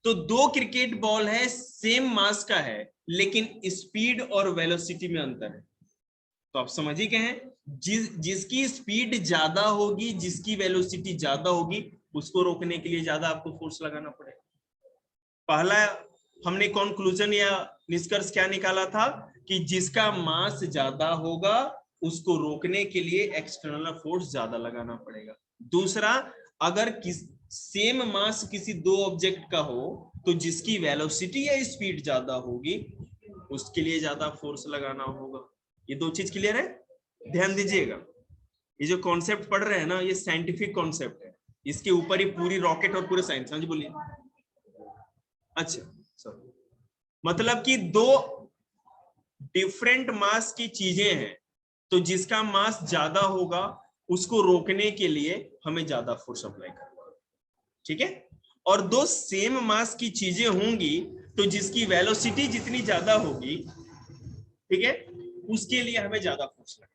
तो दो क्रिकेट बॉल है, सेम मास का है, लेकिन स्पीड और वेलोसिटी में अंतर है। तो आप समझ ही गए हैं, जिसकी स्पीड ज्यादा होगी, जिसकी वेलोसिटी ज्यादा होगी, उसको रोकने के लिए ज्यादा आपको फोर्स लगाना पड़ेगा। पहला हमने कंक्लूजन या निष्कर्ष क्या निकाला था कि जिसका मास ज्यादा होगा उसको रोकने के लिए एक्सटर्नल फोर्स ज्यादा लगाना पड़ेगा। दूसरा, अगर सेम मास किसी दो ऑब्जेक्ट का हो तो जिसकी वेलोसिटी या स्पीड ज्यादा होगी उसके लिए ज्यादा फोर्स लगाना होगा। ये दो चीज क्लियर है, ध्यान दीजिएगा। ये जो कॉन्सेप्ट पढ़ रहे हैं ना, ये साइंटिफिक कॉन्सेप्ट है, इसके ऊपर ही पूरी रॉकेट और पूरे साइंस। हाँ जी बोलिए। अच्छा सर, मतलब कि दो डिफरेंट मास की चीजें हैं, तो जिसका मास ज्यादा होगा उसको रोकने के लिए हमें ज्यादा फोर्स अप्लाई करना होगा, ठीक है। और दो सेम मास की चीजें होंगी तो जिसकी वेलोसिटी जितनी ज्यादा होगी, ठीक है, उसके लिए हमें ज्यादा फोर्स लगेगा।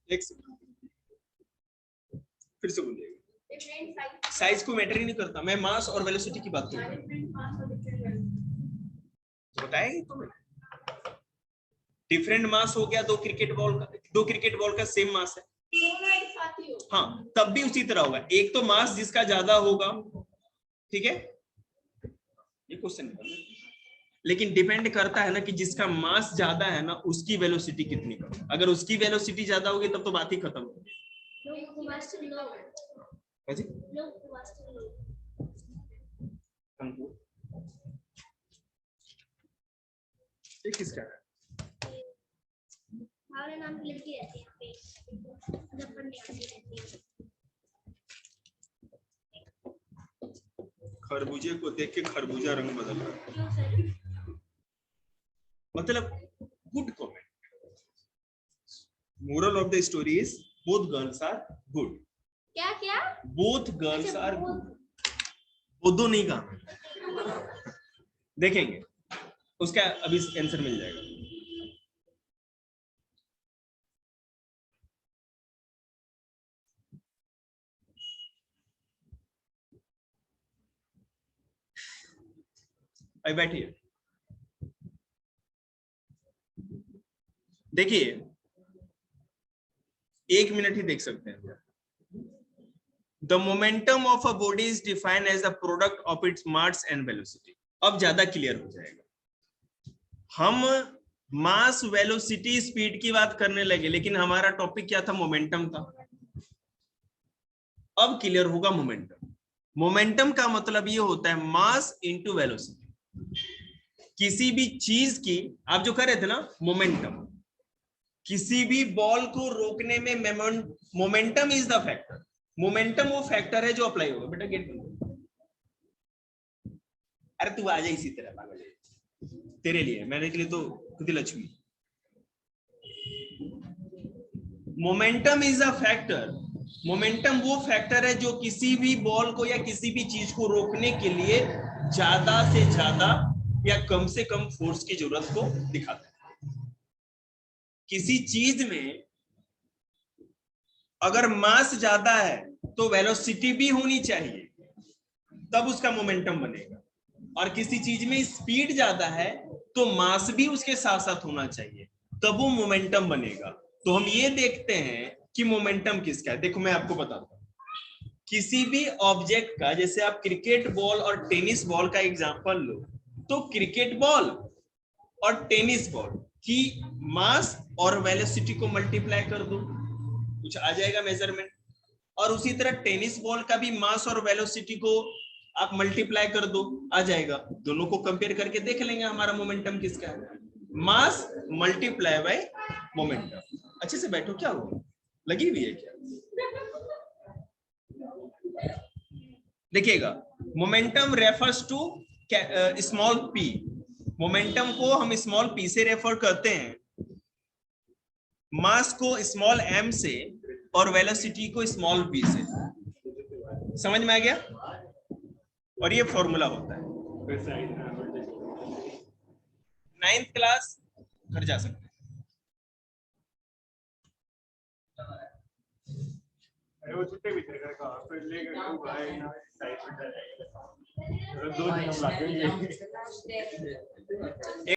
एक सेकंड, फिर से बोलिएगा। साइज को मैटर ही नहीं करता, मैं मास और वेलोसिटी की बात कर रहा हूं। बताया ही तो मैंने, डिफरेंट मास हो गया दो क्रिकेट बॉल का सेम मास है, हाँ, तब भी उसी तरह होगा। एक तो मास जिसका ज्यादा होगा, ठीक है, ये क्वेश्चन है, लेकिन डिपेंड करता है ना कि जिसका मास ज्यादा है ना उसकी वेलोसिटी कितनी कम। अगर उसकी वेलोसिटी ज्यादा होगी तब तो बात ही खत्म होगी। ये किसका है? हमारे नाम की लड़की रहती है पे जब पढ़ने आती रहती है। खरबूजे को देख के खरबूजा रंग बदल रहा है, क्यों सर? मतलब good comment. Moral of the story is both girls are good. क्या क्या? बोथ गर्ल्स अच्छा, आर both। गुड। वो दो नहीं कहा, देखेंगे उसका अभी आंसर मिल जाएगा। अभी बैठिए, देखिए 1 मिनट ही देख सकते हैं। The momentum of a body is defined as the product of its mass and velocity। अब ज्यादा क्लियर हो जाएगा। हम मास, वेलोसिटी, स्पीड की बात करने लगे, लेकिन हमारा टॉपिक क्या था? मोमेंटम था। अब क्लियर होगा मोमेंटम। मोमेंटम का मतलब ये होता है मास इंटू वेलोसिटी। किसी भी चीज की, आप जो कर रहे थे ना मोमेंटम, किसी भी बॉल को रोकने में momentum is the factor. Momentum वो फैक्टर है जो अप्लाई होगा। बेटा गेट बंद। अरे तू आ जा इसी तरह, पागल है, तेरे लिए, मेरे के लिए तो खुद ही Lakshmi. Momentum is a factor. Momentum वो फैक्टर है जो किसी भी बॉल को या किसी भी चीज को रोकने के लिए ज्यादा से ज्यादा या कम से कम फोर्स की जरूरत को दिखाता है। किसी चीज में अगर मास ज्यादा है तो वेलोसिटी भी होनी चाहिए, तब उसका मोमेंटम बनेगा। और किसी चीज में स्पीड ज्यादा है तो मास भी उसके साथ साथ होना चाहिए, तब वो मोमेंटम बनेगा। तो हम ये देखते हैं कि मोमेंटम किसका है। देखो मैं आपको बताता हूं, किसी भी ऑब्जेक्ट का, जैसे आप क्रिकेट बॉल और टेनिस बॉल का एग्जांपल लो, तो क्रिकेट बॉल और टेनिस बॉल की मास और वेलोसिटी को मल्टीप्लाई कर दो, कुछ आ जाएगा मेजरमेंट। और उसी तरह टेनिस बॉल का भी मास और वेलोसिटी को आप मल्टीप्लाई कर दो, आ जाएगा। दोनों को कंपेयर करके देख लेंगे हमारा मोमेंटम किसका है। मास मल्टीप्लाई बाय मोमेंटम। अच्छे से बैठो, क्या हुआ, लगी हुई है क्या? देखिएगा, momentum refers to small P. Momentum को हम स्मॉल पी से रेफर करते हैं, मास को स्मॉल एम से और वेलोसिटी को स्मॉल बी से। समझ में आ गया? और ये फॉर्मूला होता है। 9th क्लास घर जा सकते हैं। वो छुट्टे भी थे घर का, फिर ले गए वो भाई ना साइड पे 2 दिन हम लागे।